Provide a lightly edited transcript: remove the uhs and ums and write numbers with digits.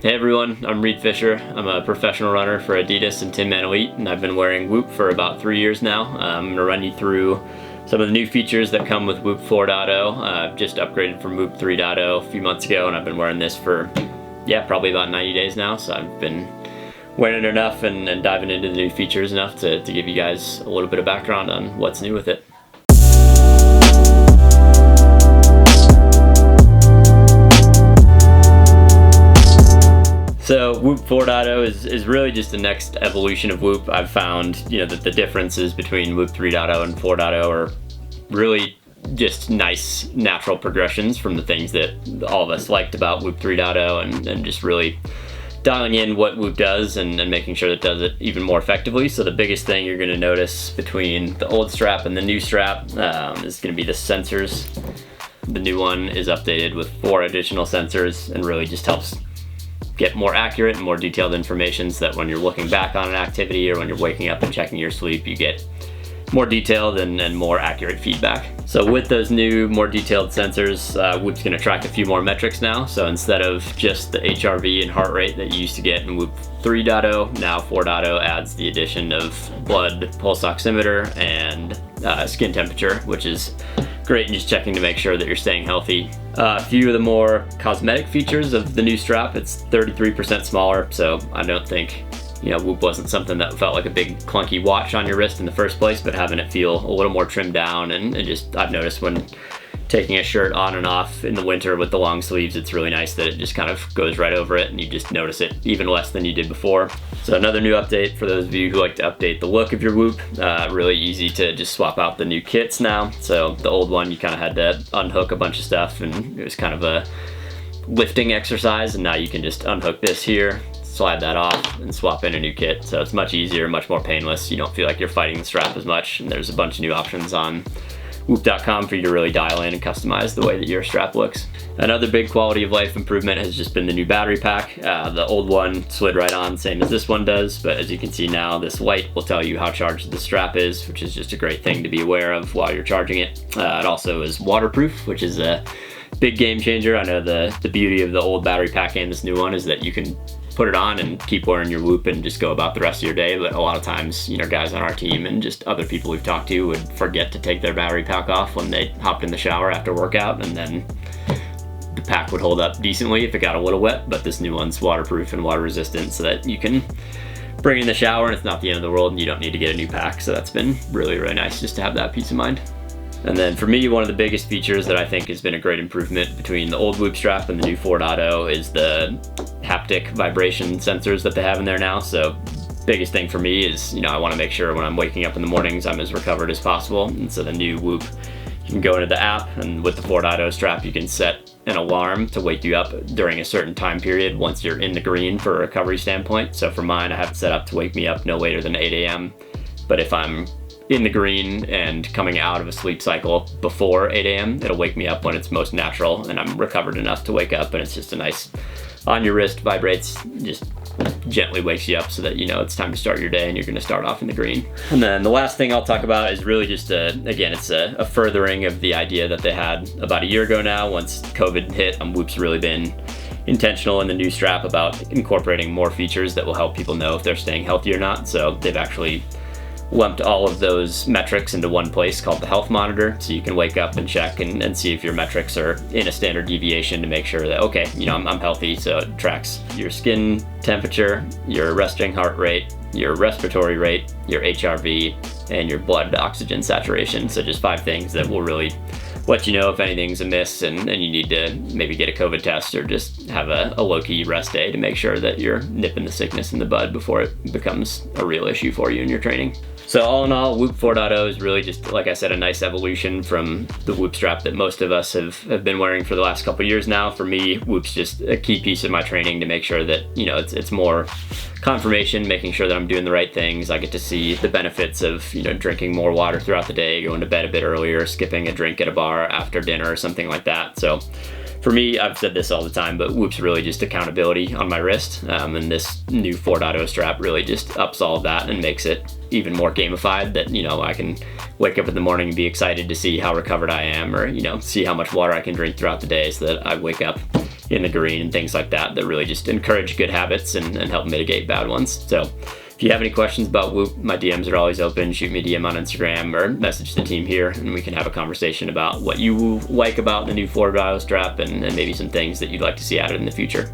Hey everyone, I'm Reed Fischer. I'm a professional runner for Adidas and Tinman Elite, and I've been wearing Whoop for about 3 years now. I'm going to run you through some of the new features that come with Whoop 4.0. I've just upgraded from Whoop 3.0 a few months ago, and I've been wearing this for, probably about 90 days now. So I've been wearing it enough and diving into the new features enough to give you guys a little bit of background on what's new with it. So Whoop 4.0 is really just the next evolution of Whoop. I've found, that the differences between Whoop 3.0 and 4.0 are really just nice natural progressions from the things that all of us liked about Whoop 3.0 and just really dialing in what Whoop does and making sure that it does it even more effectively. So the biggest thing you're going to notice between the old strap and the new strap is going to be the sensors. The new one is updated with 4 additional sensors and really just helps get more accurate and more detailed information so that when you're looking back on an activity or when you're waking up and checking your sleep, you get more detailed and more accurate feedback. So with those new, more detailed sensors, Whoop's going to track a few more metrics now. So instead of just the HRV and heart rate that you used to get in Whoop 3.0, now 4.0 adds the addition of blood pulse oximeter and skin temperature, which is great in just checking to make sure that you're staying healthy. A few of the more cosmetic features of the new strap, it's 33% smaller, so I don't think Whoop wasn't something that felt like a big clunky watch on your wrist in the first place, but having it feel a little more trimmed down and just, I've noticed when taking a shirt on and off in the winter with the long sleeves, it's really nice that it just kind of goes right over it and you just notice it even less than you did before. So another new update for those of you who like to update the look of your Whoop, really easy to just swap out the new kits now. So the old one, you kind of had to unhook a bunch of stuff and it was kind of a lifting exercise, and now you can just unhook this here, slide that off and swap in a new kit. So it's much easier, much more painless. You don't feel like you're fighting the strap as much, and there's a bunch of new options on Whoop.com for you to really dial in and customize the way that your strap looks. Another big quality of life improvement has just been the new battery pack. The old one slid right on, same as this one does, but as you can see now, this light will tell you how charged the strap is, which is just a great thing to be aware of while you're charging it. It also is waterproof, which is a big game changer. I know the beauty of the old battery pack and this new one is that you can put it on and keep wearing your Whoop and just go about the rest of your day. But a lot of times, guys on our team and just other people we've talked to would forget to take their battery pack off when they hopped in the shower after workout, and then the pack would hold up decently if it got a little wet. But this new one's waterproof and water resistant so that you can bring it in the shower and it's not the end of the world and you don't need to get a new pack. So that's been really, really nice just to have that peace of mind. And then for me, one of the biggest features that I think has been a great improvement between the old Whoop strap and the new 4.0 is the HAPTIC vibration sensors that they have in there now. So biggest thing for me is, I want to make sure when I'm waking up in the mornings, I'm as recovered as possible. And so the new Whoop, you can go into the app, and with the 4.0 strap, you can set an alarm to wake you up during a certain time period once you're in the green for a recovery standpoint. So for mine, I have it set up to wake me up no later than 8 a.m. But if I'm in the green and coming out of a sleep cycle before 8 a.m., it'll wake me up when it's most natural and I'm recovered enough to wake up, and it's just a nice on your wrist, vibrates, just gently wakes you up so that it's time to start your day and you're going to start off in the green. And then the last thing I'll talk about is really just again, it's a furthering of the idea that they had about a year ago now. Once COVID hit, Whoop's really been intentional in the new strap about incorporating more features that will help people know if they're staying healthy or not. So they've actually lumped all of those metrics into one place called the health monitor, so you can wake up and check and see if your metrics are in a standard deviation to make sure that, okay, I'm healthy. So it tracks your skin temperature, your resting heart rate, your respiratory rate, your HRV, and your blood oxygen saturation. So just 5 things that will really let you know if anything's amiss and you need to maybe get a COVID test or just have a low-key rest day to make sure that you're nipping the sickness in the bud before it becomes a real issue for you in your training. So all in all, Whoop 4.0 is really just, like I said, a nice evolution from the Whoop strap that most of us have been wearing for the last couple years now. For me, Whoop's just a key piece of my training to make sure that, it's more confirmation, making sure that I'm doing the right things. I get to see the benefits of, drinking more water throughout the day, going to bed a bit earlier, skipping a drink at a bar after dinner or something like that. So for me, I've said this all the time, but Whoop's really just accountability on my wrist. And this new 4.0 strap really just ups all of that and makes it even more gamified that, I can wake up in the morning and be excited to see how recovered I am, or, see how much water I can drink throughout the day so that I wake up in the green and things like that really just encourage good habits and help mitigate bad ones. So if you have any questions about Whoop, my DMs are always open. Shoot me a DM on Instagram or message the team here, and we can have a conversation about what you like about the new 4.0 strap and maybe some things that you'd like to see added in the future.